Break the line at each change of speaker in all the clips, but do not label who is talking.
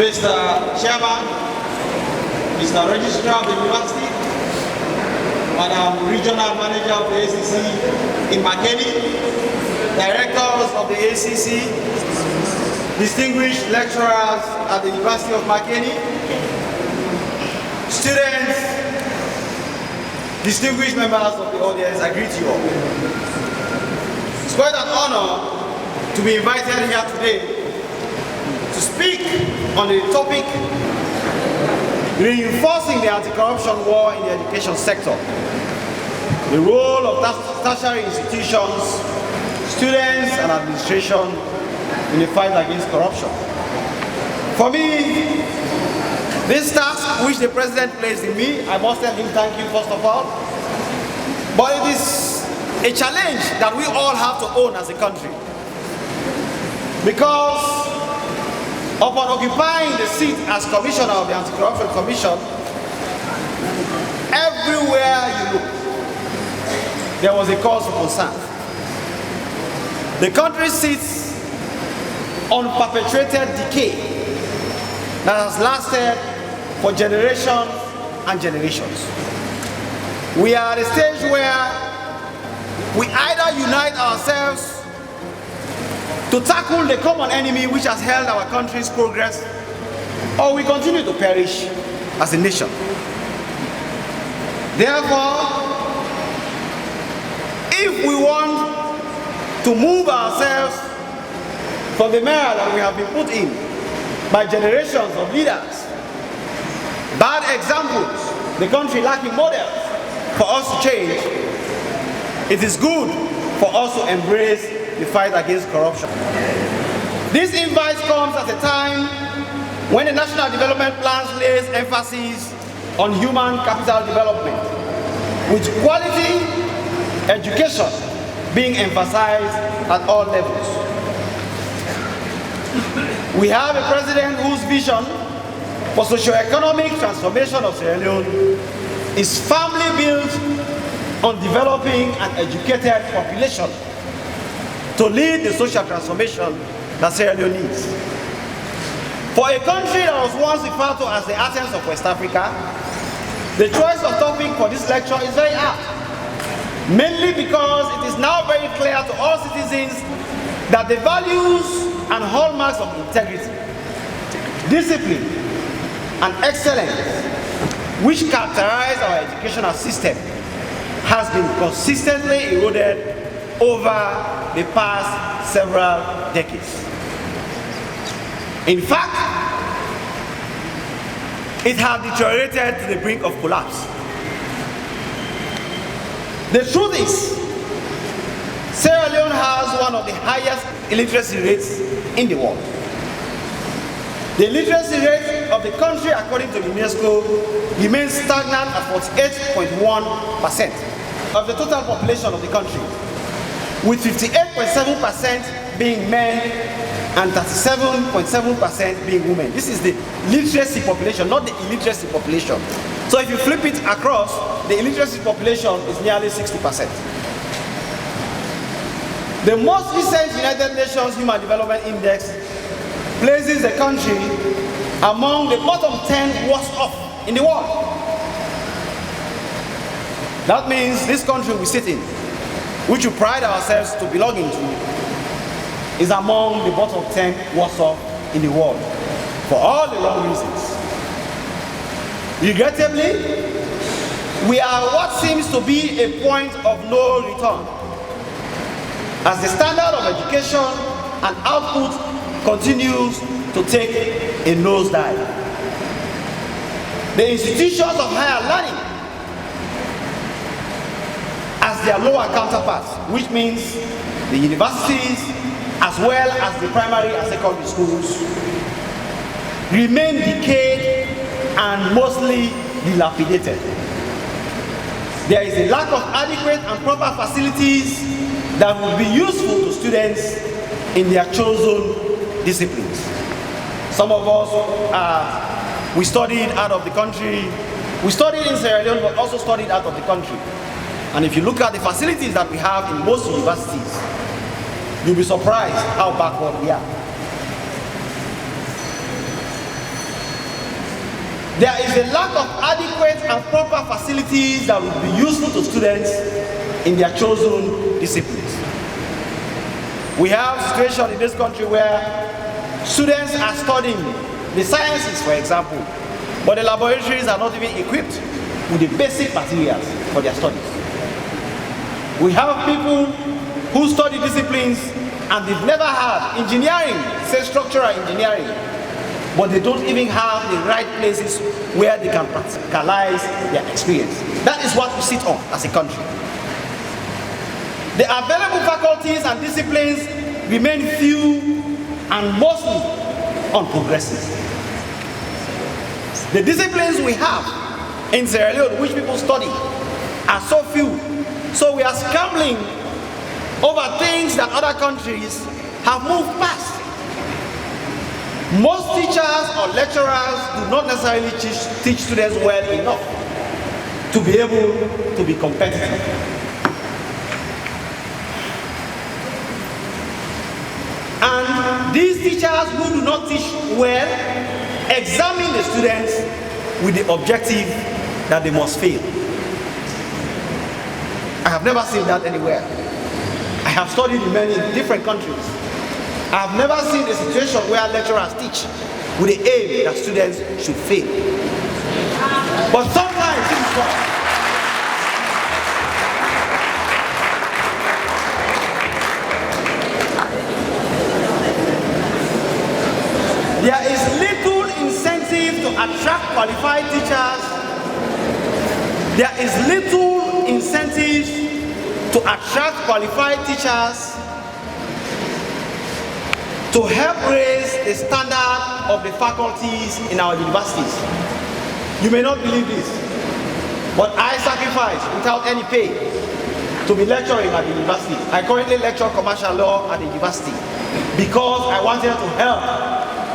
Mr. Chairman, Mr. Registrar of the University, Madam Regional Manager of the ACC in Makeni, Directors of the ACC, distinguished lecturers at the University of Makeni, students, distinguished members of the audience, I greet you all. It's quite an honor to be invited here today to speak on the topic reinforcing the anti-corruption war in the education sector, the role of tertiary institutions, students and administration in the fight against corruption. For me, this task which the President placed in me, I must tell him thank you first of all, but it is a challenge that we all have to own as a country. Because upon occupying the seat as Commissioner of the Anti-Corruption Commission, everywhere you look, there was a cause for concern. The country sits on perpetuated decay that has lasted for generations and generations. We are at a stage where we either unite ourselves to tackle the common enemy which has held our country's progress, or we continue to perish as a nation. Therefore, if we want to move ourselves from the mire that we have been put in by generations of leaders, bad examples, the country lacking models for us to change, it is good for us to embrace the fight against corruption. This invite comes at a time when the National Development Plan lays emphasis on human capital development, with quality education being emphasized at all levels. We have a president whose vision for socio-economic transformation of Sierra Leone is firmly built on developing an educated population to lead the social transformation that Sierra Leone needs. For a country that was once referred to as the Athens of West Africa, the choice of topic for this lecture is very apt, mainly because it is now very clear to all citizens that the values and hallmarks of integrity, discipline, and excellence which characterize our educational system has been consistently eroded over the past several decades. In fact, it has deteriorated to the brink of collapse. The truth is, Sierra Leone has one of the highest illiteracy rates in the world. The literacy rate of the country, according to UNESCO, remains stagnant at 48.1% of the total population of the country, with 58.7% being men and 37.7% being women. This is the literacy population, not the illiteracy population. So if you flip it across, the illiteracy population is nearly 60%. The most recent United Nations Human Development Index places the country among the bottom 10 worst off in the world. That means this country we sit in, which we pride ourselves to belonging to, is among the bottom 10 worst off in the world for all the wrong reasons. Regrettably, we are what seems to be a point of no return, as the standard of education and output continues to take a nosedive. The institutions of higher learning, as their lower counterparts, which means the universities as well as the primary and secondary schools, remain decayed and mostly dilapidated. There is a lack of adequate and proper facilities that will be useful to students in their chosen disciplines. Some of us, we studied out of the country. We studied in Sierra Leone, but also studied out of the country. And if you look at the facilities that we have in most universities, you'll be surprised how backward we are. There is a lack of adequate and proper facilities that would be useful to students in their chosen disciplines. We have a situation in this country where students are studying the sciences, for example, but the laboratories are not even equipped with the basic materials for their studies. We have people who study disciplines and they've never had engineering, say structural engineering, but they don't even have the right places where they can practicalize their experience. That is what we sit on as a country. The available faculties and disciplines remain few and mostly unprogressive. The disciplines we have in Sierra Leone, which people study, are so few. So we are scrambling over things that other countries have moved past. Most teachers or lecturers do not necessarily teach students well enough to be able to be competitive. And these teachers who do not teach well examine the students with the objective that they must fail. I have never seen that anywhere. I have studied in many different countries. I have never seen a situation where lecturers teach with the aim that students should fail. But sometimes it is wrong. There is little incentive to attract qualified teachers. There is little incentive to attract qualified teachers to help raise the standard of the faculties in our universities. You may not believe this, but I sacrifice without any pay to be lecturing at the university. I currently lecture commercial law at the university because I wanted to help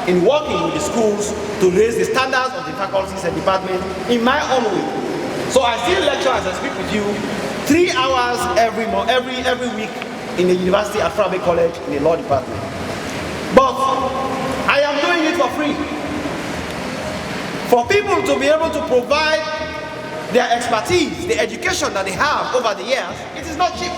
in working with the schools to raise the standards of the faculties and departments in my own way. So I still lecture as I speak with you 3 hours every week in the university at Frabe College in the law department. But I am doing it for free. For people to be able to provide their expertise, the education that they have over the years, it is not cheap.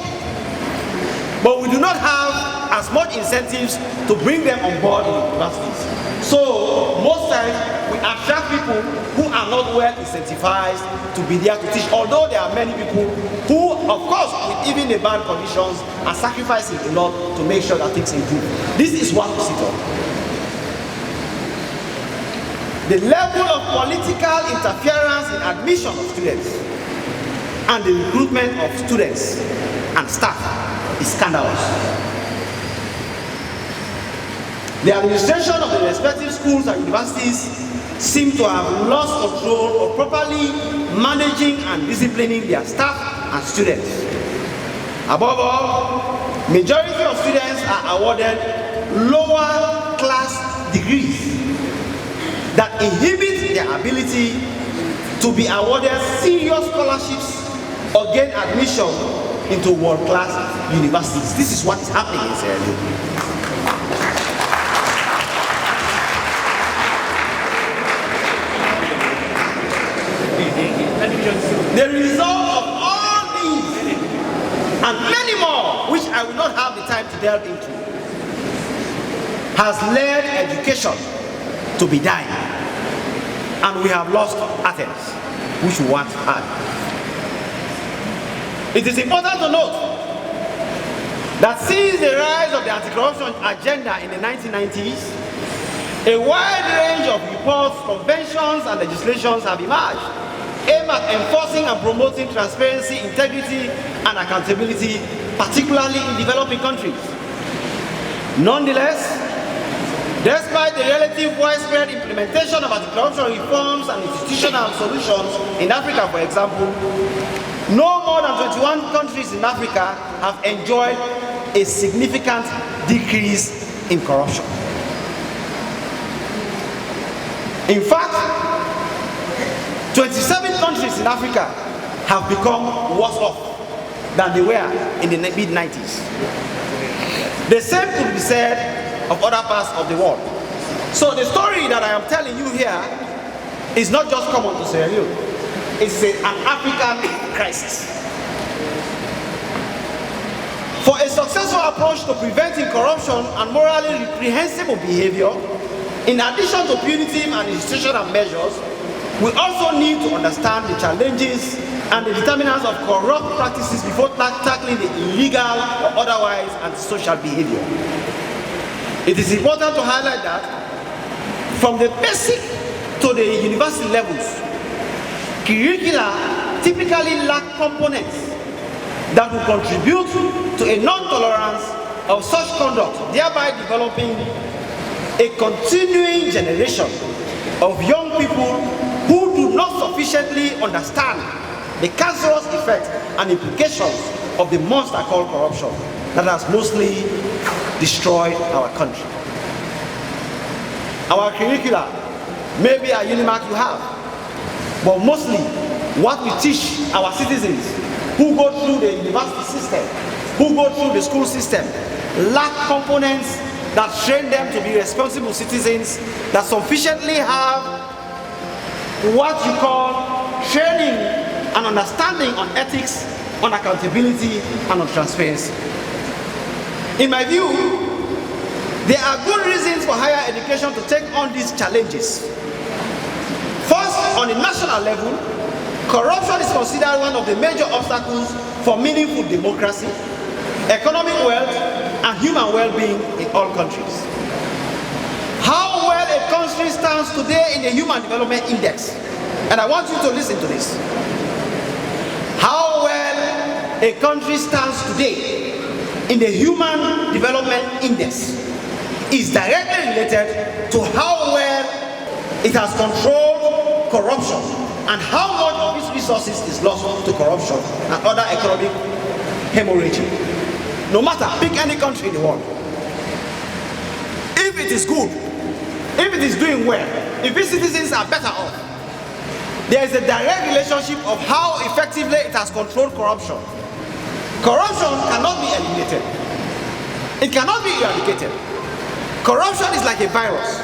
But we do not have as much incentives to bring them on board in the universities. So most times we attract people who are not well incentivized to be there to teach, although there are many people who, of course, with even the bad conditions, are sacrificing a lot to make sure that things improve. This is what we sit on. The level of political interference in admission of students and the recruitment of students and staff is scandalous. The administration of the respective schools and universities seem to have lost control of properly managing and disciplining their staff and students. Above all, majority of students are awarded lower class degrees that inhibit their ability to be awarded serious scholarships or gain admission into world-class universities. This is what is happening in Sierra Leone. The result of all these and many more, which I will not have the time to delve into, has led education to be dying, and we have lost Athens, which we once had. It is important to note that since the rise of the anti-corruption agenda in the 1990s, a wide range of reports, conventions, and legislations have emerged aimed at enforcing and promoting transparency, integrity, and accountability, particularly in developing countries. Nonetheless, despite the relative widespread implementation of anti-corruption reforms and institutional solutions in Africa, for example, no more than 21 countries in Africa have enjoyed a significant decrease in corruption. In fact, 27 countries in Africa have become worse off than they were in the mid-90s. The same could be said of other parts of the world. So the story that I am telling you here is not just common to Sierra Leone. It's an African crisis. For a successful approach to preventing corruption and morally reprehensible behavior, in addition to punitive and institutional measures, we also need to understand the challenges and the determinants of corrupt practices before tackling the illegal or otherwise antisocial behavior. It is important to highlight that from the basic to the university levels, curricula typically lack components that will contribute to a non-tolerance of such conduct, thereby developing a continuing generation of young people who do not sufficiently understand the cancerous effect and implications of the monster called corruption that has mostly destroyed our country. Our curricula, maybe at Unimak you have, but mostly what we teach our citizens who go through the university system, who go through the school system, lack components that train them to be responsible citizens, that sufficiently have what you call training and understanding on ethics, on accountability, and on transparency. In my view, there are good reasons for higher education to take on these challenges. First, on the national level, corruption is considered one of the major obstacles for meaningful democracy, economic wealth, and human well-being in all countries. How well a country stands today in the Human Development Index, and I want you to listen to this. How well a country stands today in the Human Development Index is directly related to how well it has controlled corruption and how much of its resources is lost to corruption and other economic hemorrhaging. No matter, pick any country in the world. If it is good, if it is doing well, if its citizens are better off, there is a direct relationship of how effectively it has controlled corruption. Corruption cannot be eliminated. It cannot be eradicated. Corruption is like a virus.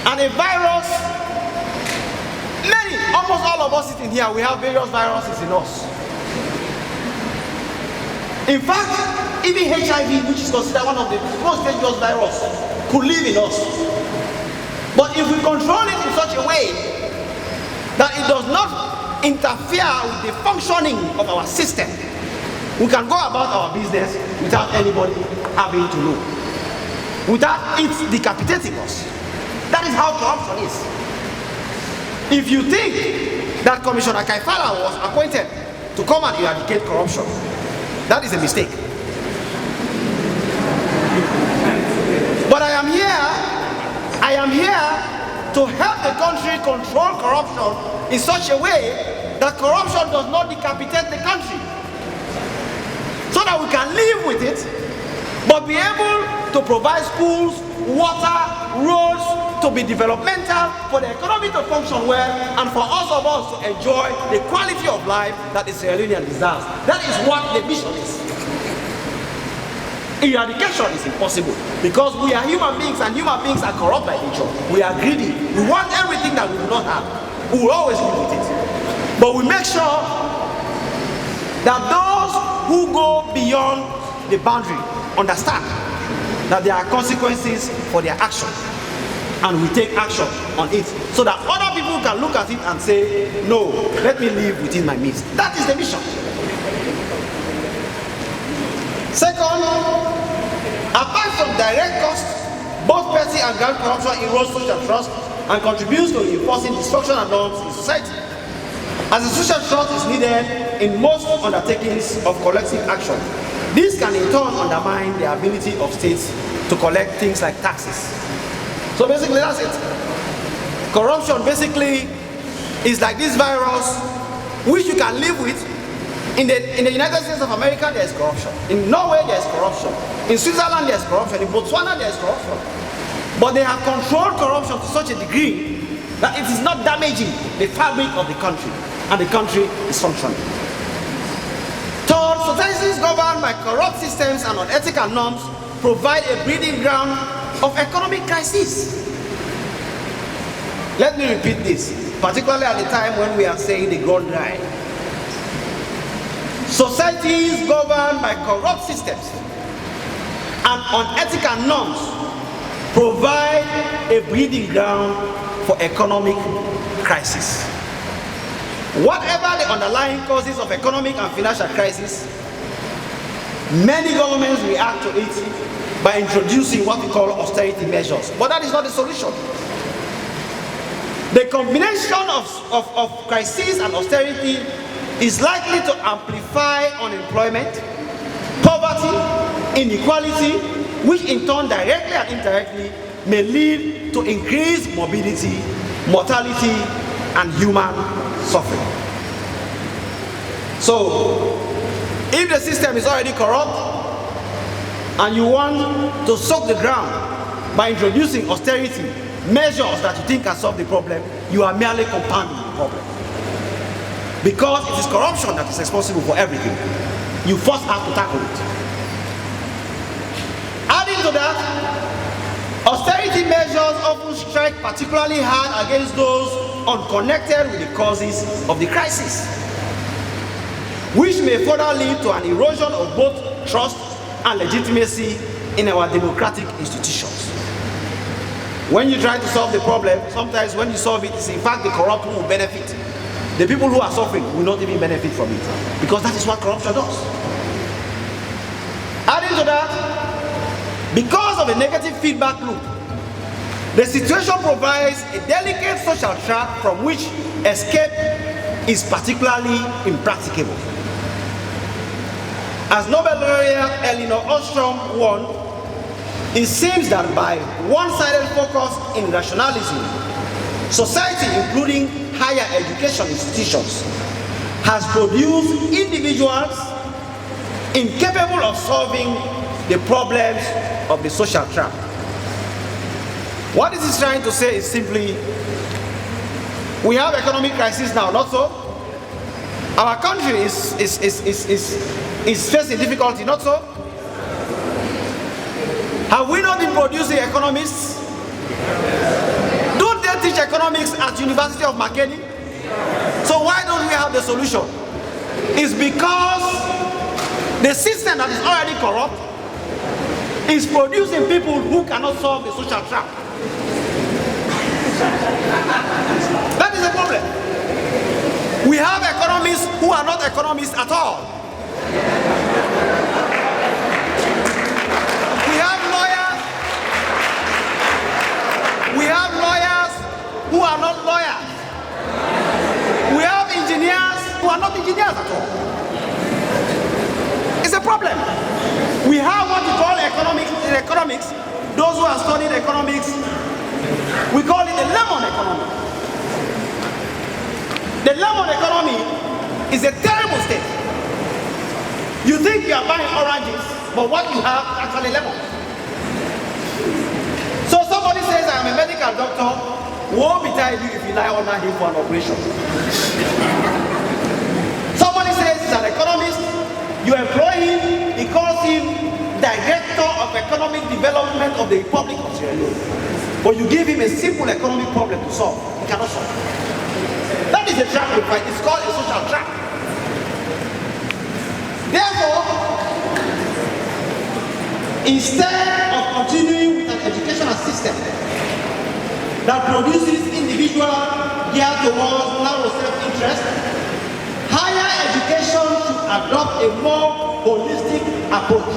And a virus, almost all of us sitting here, we have various viruses in us. In fact, even HIV, which is considered one of the most dangerous viruses, could live in us. But if we control it in such a way that it does not interfere with the functioning of our system, we can go about our business without anybody having to know, without it decapitating us. That is how corruption is. If you think that Commissioner Kaifala was appointed to come and eradicate corruption, that is a mistake. But I am here to help the country control corruption in such a way that corruption does not decapitate the country, so that we can live with it, but be able to provide schools, water, roads, to be developmental, for the economy to function well, and for us to enjoy the quality of life that the Sierra Leonean deserves. That is what the mission is. Eradication is impossible because we are human beings, and human beings are corrupt by nature. We are greedy. We want everything that we do not have. We will always live with it. But we make sure that those who go beyond the boundary understand that there are consequences for their action, and we take action on it so that other people can look at it and say, no, let me live within my means. That is the mission. Second, apart from direct costs, both petty and grand corruption erodes social trust and contributes to enforcing dysfunctional norms in society, as a social trust is needed in most undertakings of collective action. This can in turn undermine the ability of states to collect things like taxes. So basically that's it. Corruption basically is like this virus which you can live with. In the United States of America there is corruption. In Norway there is corruption. In Switzerland there is corruption. In Botswana there is corruption. But they have controlled corruption to such a degree that it is not damaging the fabric of the country, and the country is functioning. Third, societies governed by corrupt systems and unethical norms provide a breeding ground of economic crisis. Let me repeat this, particularly at the time when we are saying the ground dry. Societies governed by corrupt systems and unethical norms provide a breeding ground for economic crisis. Whatever the underlying causes of economic and financial crisis, many governments react to it by introducing what we call austerity measures. But that is not the solution. The combination of crisis and austerity is likely to amplify unemployment, poverty, inequality, which in turn directly and indirectly may lead to increased morbidity, mortality, and human suffering. So, if the system is already corrupt and you want to soak the ground by introducing austerity measures that you think can solve the problem, you are merely compounding the problem. Because it is corruption that is responsible for everything. You first have to tackle it. Adding to that, austerity measures often strike particularly hard against those unconnected with the causes of the crisis, which may further lead to an erosion of both trust and legitimacy in our democratic institutions. When you try to solve the problem, sometimes when you solve it, it's in fact the corrupt who will benefit. The people who are suffering will not even benefit from it, because that is what corruption does. Adding to that, because of a negative feedback loop, the situation provides a delicate social trap from which escape is particularly impracticable. As Nobel laureate Elinor Ostrom warned, it seems that by one-sided focus in rationalism, society, including higher education institutions, has produced individuals incapable of solving the problems of the social trap. What this is trying to say is simply, we have economic crisis now, not so? Our country is facing difficulty, not so? Have we not been producing economists? Don't they teach economics at University of Makeni? So why don't we have the solution? It's because the system that is already corrupt is producing people who cannot solve the social trap. That is the problem. We have economists who are not economists at all. We have lawyers who are not lawyers. We have engineers who are not engineers at all. It's a problem. We have what we call economics. Those who have studied economics, we call it the lemon economy. The lemon economy is a terrible state. You think you are buying oranges, but what you have is actually lemons. So somebody says, I am a medical doctor, woe betide you if you lie under him for an operation. Somebody says he's an economist, you employ him, he calls him Director of Economic Development of the Republic of Sierra Leone. But you give him a simple economic problem to solve, he cannot solve. That is a trap we fight, it's called a social trap. Therefore, instead of continuing with an educational system that produces individuals geared towards narrow self-interest, higher education should adopt a more holistic approach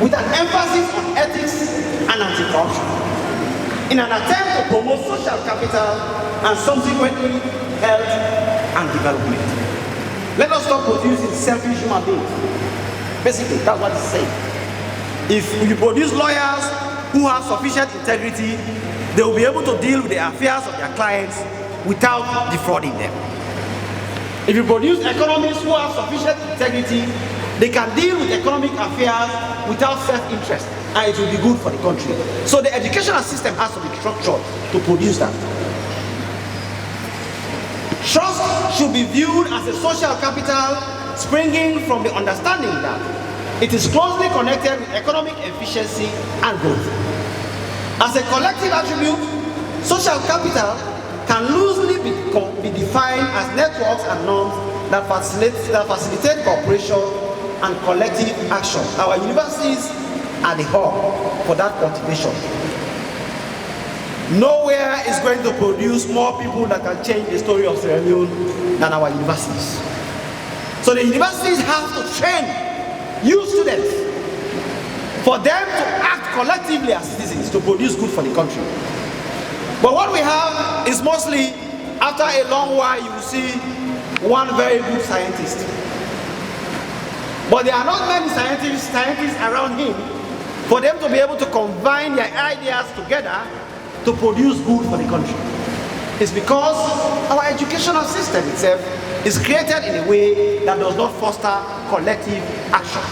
with an emphasis on ethics and anti-corruption in an attempt to promote social capital and subsequently health and development. Let us stop producing selfish human beings. Basically, that's what it's saying. If you produce lawyers who have sufficient integrity, they will be able to deal with the affairs of their clients without defrauding them. If you produce economists who have sufficient integrity, they can deal with economic affairs without self-interest, and it will be good for the country. So the educational system has to be structured to produce that. Trust should be viewed as a social capital springing from the understanding that it is closely connected with economic efficiency and growth. As a collective attribute, social capital can loosely be defined as networks and norms that facilitate cooperation and collective action. Our universities are the hub for that cultivation. Nowhere is going to produce more people that can change the story of Sierra Leone than our universities. So the universities have to train youth students for them to act collectively as citizens to produce good for the country. But what we have is mostly, after a long while, you will see one very good scientist. But there are not many scientists around him for them to be able to combine their ideas together to produce good for the country. It's because our educational system itself is created in a way that does not foster collective action.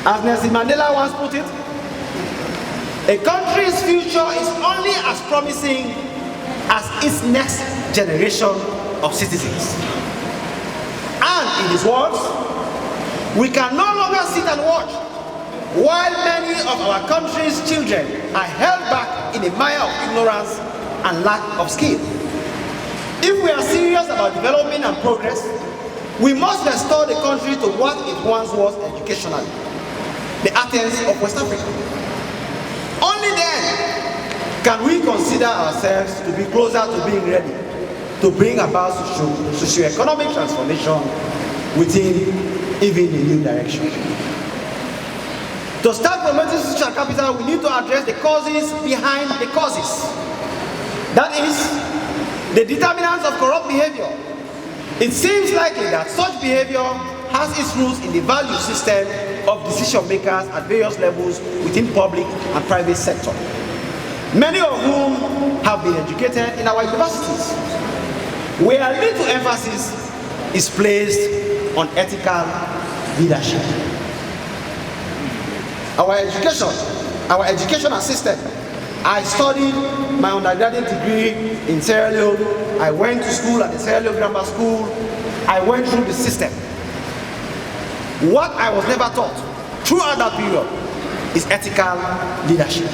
As Nelson Mandela once put it, a country's future is only as promising as its next generation of citizens. And in his words, we can no longer sit and watch while many of our country's children are held back in a mire of ignorance and lack of skill. If we are serious about development and progress, we must restore the country to what it once was educationally, the Athens of West Africa. Only then can we consider ourselves to be closer to being ready to bring about socio-economic transformation within even a new direction. To start promoting social capital, we need to address the causes behind the causes. That is, the determinants of corrupt behavior. It seems likely that such behavior has its roots in the value system of decision makers at various levels within public and private sector, many of whom have been educated in our universities, where little emphasis is placed on ethical leadership. Our educational system. I studied my undergraduate degree in Sierra Leone. I went to school at the Sierra Leone Grammar School. I went through the system. What I was never taught throughout that period is ethical leadership.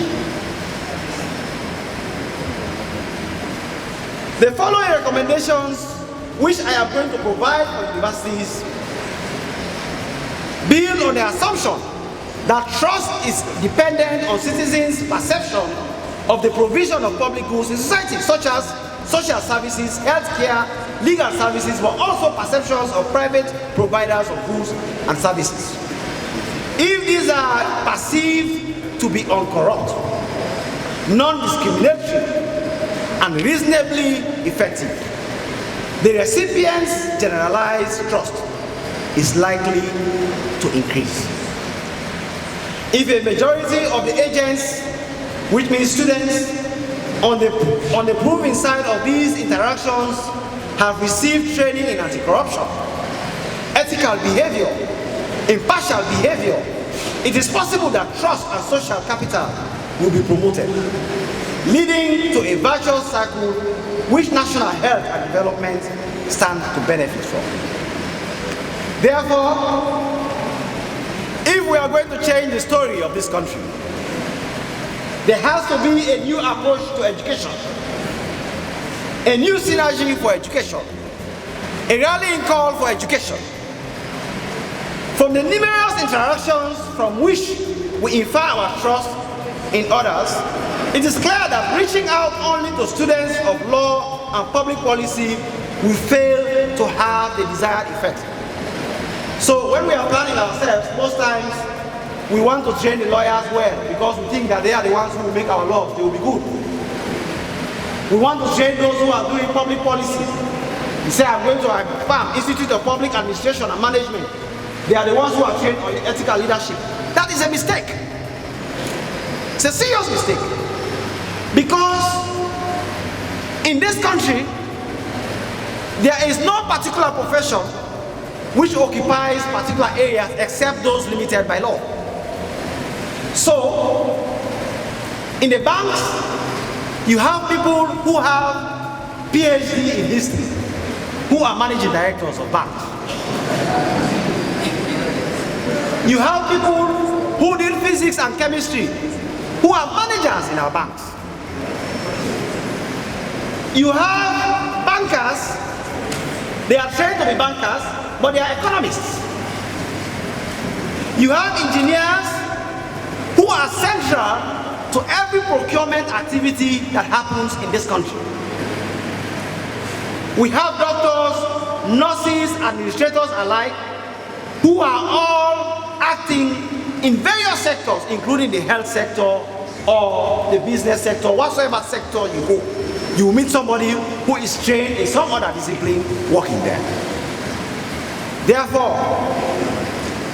The following recommendations, which I am going to provide for universities, build on the assumption that trust is dependent on citizens' perception of the provision of public goods in society, such as social services, healthcare, legal services, but also perceptions of private providers of goods and services. If these are perceived to be uncorrupt, non-discriminatory, and reasonably effective, the recipient's generalized trust is likely to increase. If a majority of the agents, which means students, on the proving side of these interactions have received training in anti-corruption, ethical behavior, impartial behavior, it is possible that trust and social capital will be promoted, leading to a virtuous cycle which national health and development stand to benefit from. Therefore, if we are going to change the story of this country, there has to be a new approach to education, a new synergy for education, a rallying call for education. From the numerous interactions from which we infer our trust in others, it is clear that reaching out only to students of law and public policy will fail to have the desired effect. So when we are planning ourselves, most times we want to train the lawyers well because we think that they are the ones who will make our laws, they will be good. We want to train those who are doing public policy. You say, I'm going to FAM, Institute of Public Administration and Management. They are the ones who are trained on ethical leadership. That is a mistake. It's a serious mistake. Because in this country, there is no particular profession which occupies particular areas except those limited by law. So, in the banks, you have people who have PhD in history, who are managing directors of banks. You have people who did physics and chemistry, who are managers in our banks. You have bankers, they are trained to be bankers, but they are economists. You have engineers who are central to every procurement activity that happens in this country. We have doctors, nurses, administrators alike, who are all acting in various sectors, including the health sector or the business sector, whatsoever sector you go. You will meet somebody who is trained in some other discipline working there. Therefore,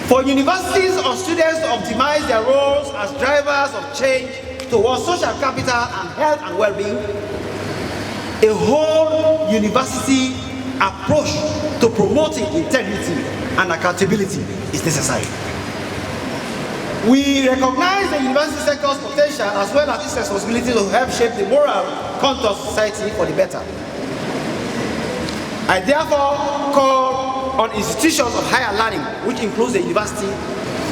for universities or students to optimize their roles as drivers of change towards social capital and health and well-being, a whole university approach to promoting integrity and accountability is necessary. We recognize the university sector's potential as well as its responsibility to help shape the moral contour of society for the better. I therefore call on institutions of higher learning, which includes the university,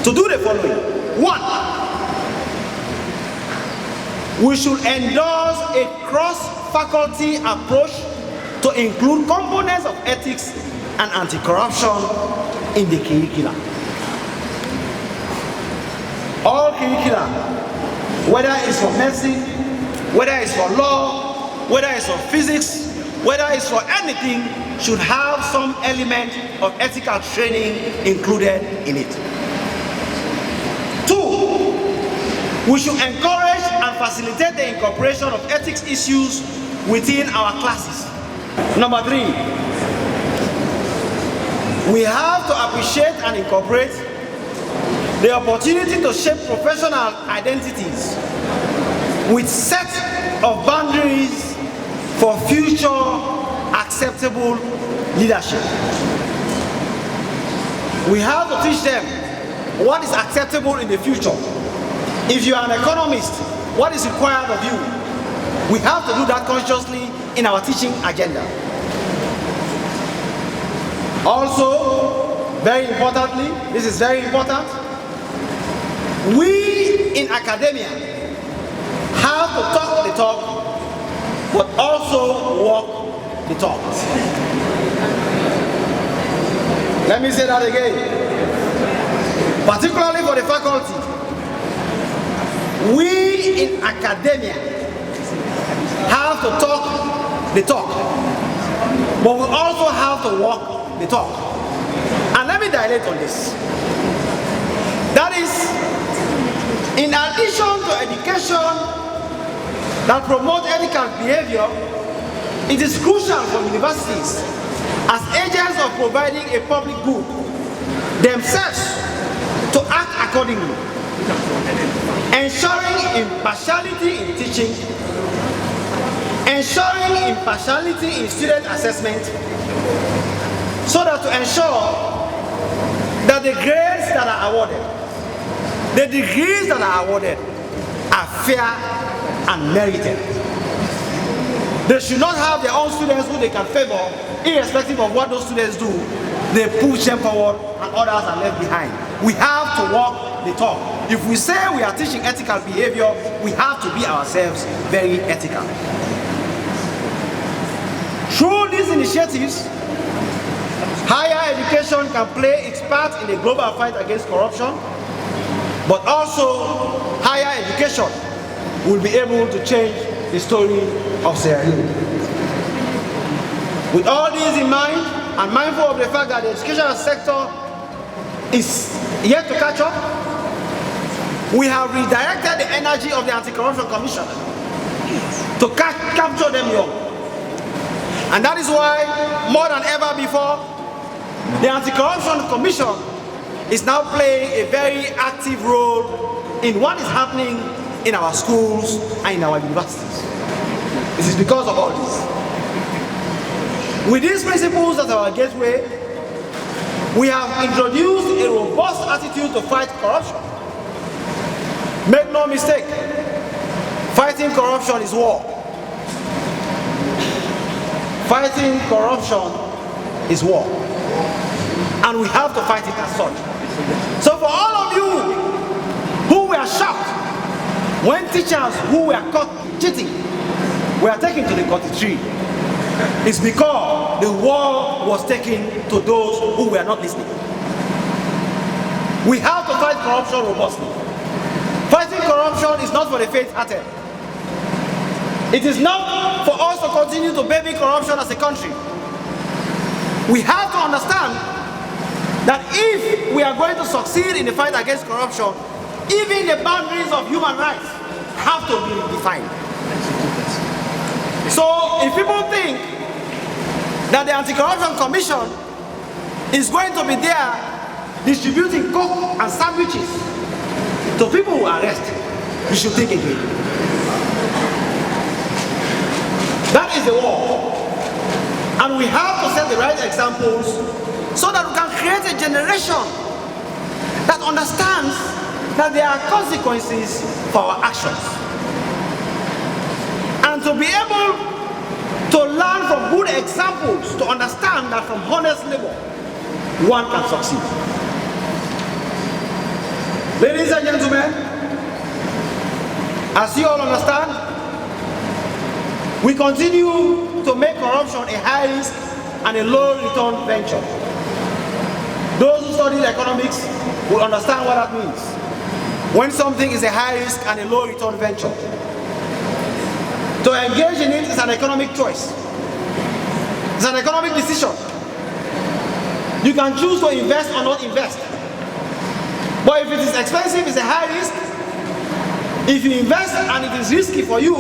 to do the following. 1, we should endorse a cross-faculty approach to include components of ethics and anti-corruption in the curricula. All curricula, whether it's for medicine, whether it's for law, whether it's for physics, whether it's for anything, should have some element of ethical training included in it. 2, we should encourage and facilitate the incorporation of ethics issues within our classes. Number 3, we have to appreciate and incorporate the opportunity to shape professional identities with set of boundaries for future acceptable leadership. We have to teach them what is acceptable in the future. If you are an economist, what is required of you? We have to do that consciously in our teaching agenda. Also, very importantly, this is very important, we in academia have to talk the talk, but also walk the talk. Let me say that again. Particularly for the faculty, we in academia have to talk the talk, but we also have to walk the talk. And let me dilate on this. That is, in addition to education that promotes ethical behavior, it is crucial for universities as agents of providing a public good themselves to act accordingly, ensuring impartiality in teaching, ensuring impartiality in student assessment, so that to ensure that the grades that are awarded, the degrees that are awarded are fair and merited. They should not have their own students who they can favor, irrespective of what those students do. They push them forward and others are left behind. We have to walk the talk. If we say we are teaching ethical behavior, we have to be ourselves very ethical. Through these initiatives, higher education can play its part in the global fight against corruption, but also higher education will be able to change the story of Sierra Leone. With all these in mind, and mindful of the fact that the educational sector is yet to catch up, we have redirected the energy of the Anti-Corruption Commission to capture them young. And that is why, more than ever before, the Anti-Corruption Commission is now playing a very active role in what is happening in our schools and in our universities. This is because of all this. With these principles as our gateway, we have introduced a robust attitude to fight corruption. Make no mistake, fighting corruption is war. Fighting corruption is war. And we have to fight it as such. So for all of you who were shocked when teachers who were caught cheating we are taken to the 43 is because the war was taken to those who were not listening. We have to fight corruption robustly. Fighting corruption is not for the faint-hearted. It is not for us to continue to baby corruption as a country. We have to understand that if we are going to succeed in the fight against corruption, even the boundaries of human rights have to be defined. So if people think that the Anti-Corruption Commission is going to be there distributing coke and sandwiches to people who are arrested, you should think again. That is the war. And we have to set the right examples so that we can create a generation that understands that there are consequences for our actions. And to be able to learn from good examples, to understand that from honest labor, one can succeed. Ladies and gentlemen, as you all understand, we continue to make corruption a high risk and a low return venture. Those who study economics will understand what that means. When something is a high risk and a low return venture, to engage in it is an economic choice. It's an economic decision. You can choose to invest or not invest. But if it is expensive, it's a high risk. If you invest and it is risky for you,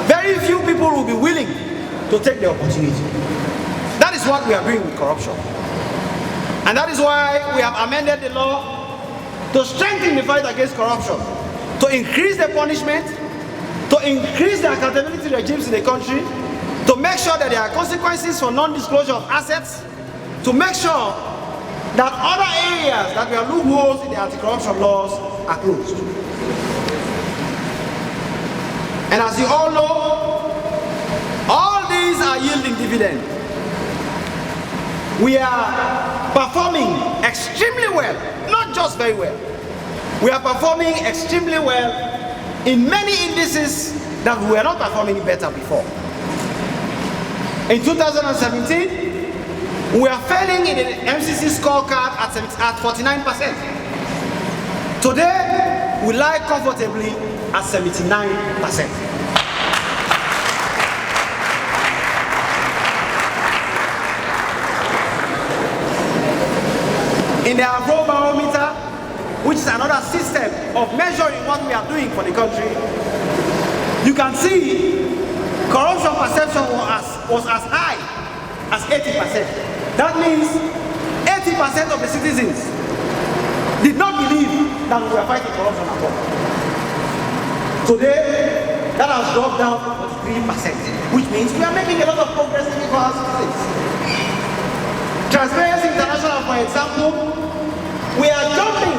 very few people will be willing to take the opportunity. That is what we are doing with corruption. And that is why we have amended the law to strengthen the fight against corruption, to increase the punishment, to increase the accountability regimes in the country, to make sure that there are consequences for non-disclosure of assets, to make sure that other areas that were loopholes in the anti-corruption laws are closed. And as you all know, all these are yielding dividend. We are performing extremely well, not just very well. We are performing extremely well in many indices that we were not performing better before. In 2017, we are failing in the MCC scorecard at 49%. Today, we lie comfortably at 79%. In the Afrobarometer, which is another system of measuring what we are doing for the country, you can see corruption perception was as high as 80%. That means 80% of the citizens did not believe that we were fighting corruption at all. Today, that has dropped down to 43%, which means we are making a lot of progress in our citizens. Transparency International, for example, we are jumping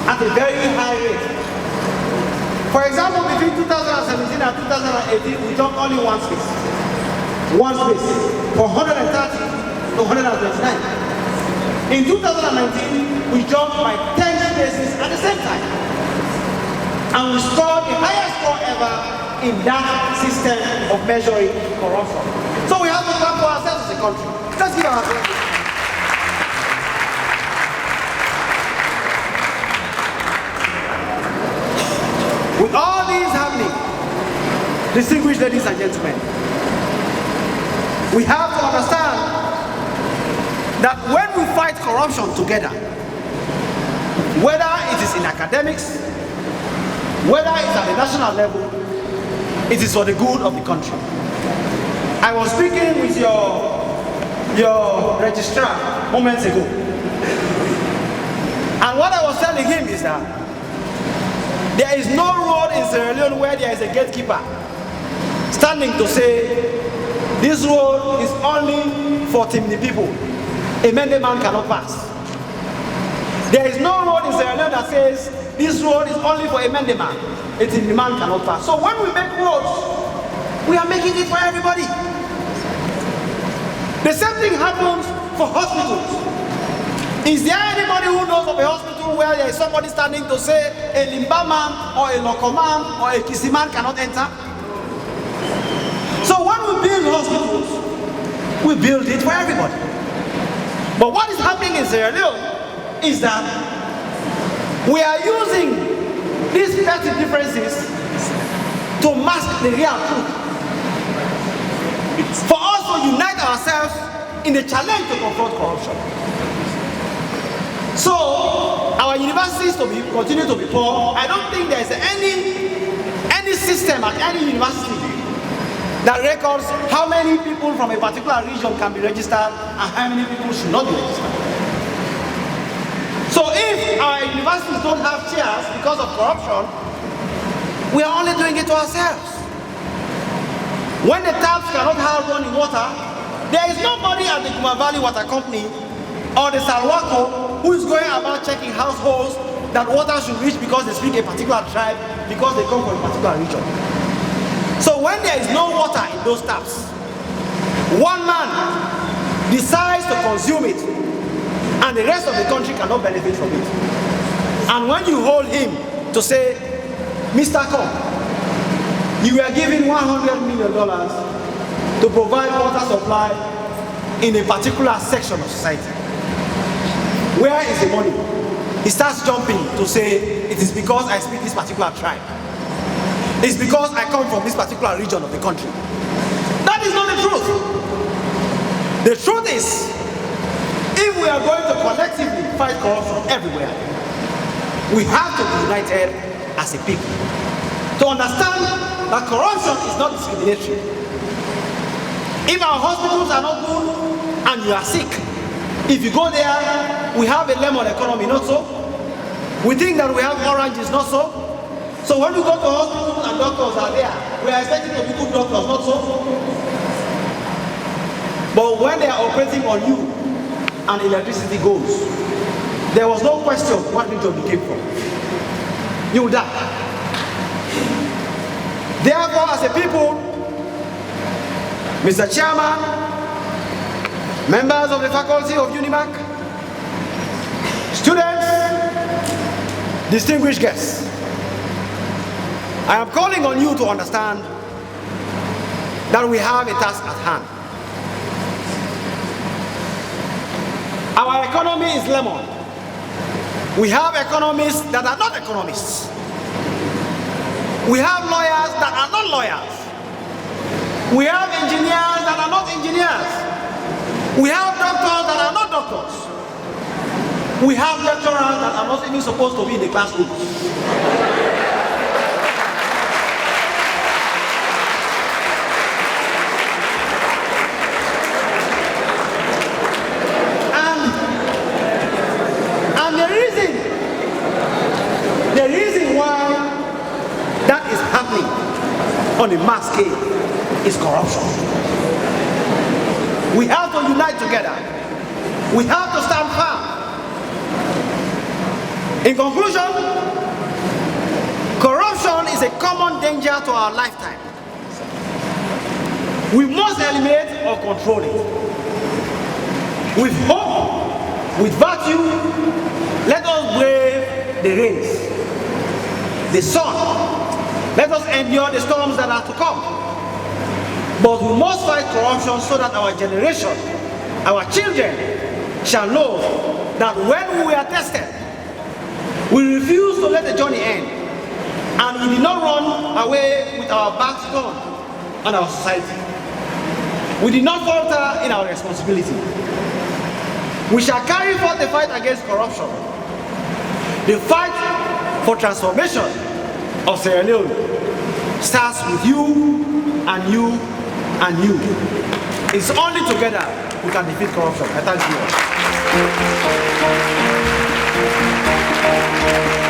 at a very high rate. For example, between 2017 and 2018, we jumped only one space. One space, from 130 to 129. In 2019, we jumped by 10 spaces at the same time. And we scored the highest score ever in that system of measuring corruption. So we have to clap for ourselves as a country. Let's give ourselves. With all these happening, distinguished ladies and gentlemen, we have to understand that when we fight corruption together, whether it is in academics, whether it's at the national level, it is for the good of the country. I was speaking with your registrar moments ago, and what I was telling him is that there is no road in Sierra Leone where there is a gatekeeper standing to say this road is only for Timni people. A Mende man cannot pass. There is no road in Sierra Leone that says this road is only for a Mende man. A Timni man cannot pass. So when we make roads, we are making it for everybody. The same thing happens for hospitals. Is there anybody who knows of a hospital where there is somebody standing to say a Limba man or a Loko man or a Kisi man cannot enter? build hospitals, we build it for everybody. But what is happening in Sierra Leone is that we are using these petty differences to mask the real truth. For us to unite ourselves in the challenge to confront corruption. So, our universities continue to be poor. I don't think there is any system at any university that records how many people from a particular region can be registered and how many people should not be registered. So if our universities don't have chairs because of corruption, we are only doing it to ourselves. When the taps cannot have running water, there is nobody at the Kuma Valley Water Company or the Salwako who is going about checking households that water should reach because they speak a particular tribe, because they come from a particular region. So when there is no water in those taps, one man decides to consume it and the rest of the country cannot benefit from it. And when you hold him to say, Mr. Kom, you were given $100 million to provide water supply in a particular section of society. Where is the money? He starts jumping to say, it is because I speak this particular tribe. It's because I come from this particular region of the country. That is not the truth. The truth is, if we are going to collectively fight corruption everywhere, we have to be united as a people to understand that corruption is not discriminatory. If our hospitals are not good and you are sick, if you go there, we have a lemon economy, not so. We think that we have oranges, not so. So when we go to hospitals and doctors are there, we are expecting to be good doctors, not so. But when they are operating on you and electricity goes, there was no question what region you came from. You will die. Therefore, as a people, Mr. Chairman, members of the faculty of Unimak, students, distinguished guests, I am calling on you to understand that we have a task at hand. Our economy is lemon. We have economists that are not economists. We have lawyers that are not lawyers. We have engineers that are not engineers. We have doctors that are not doctors. We have lecturers that are not even supposed to be in the classroom. The reason why that is happening on a mass scale is corruption. We have to unite together. We have to stand firm. In conclusion, corruption is a common danger to our lifetime. We must eliminate or control it. With hope, with virtue, let us brave the rains, the sun. Let us endure the storms that are to come. But we must fight corruption so that our generation, our children, shall know that when we are tested, we refuse to let the journey end, and we did not run away with our backs turned on our society. We did not falter in our responsibility. We shall carry forth the fight against corruption, the fight for transformation of Sierra Leone starts with you and you and you. It's only together we can defeat corruption. I thank you all.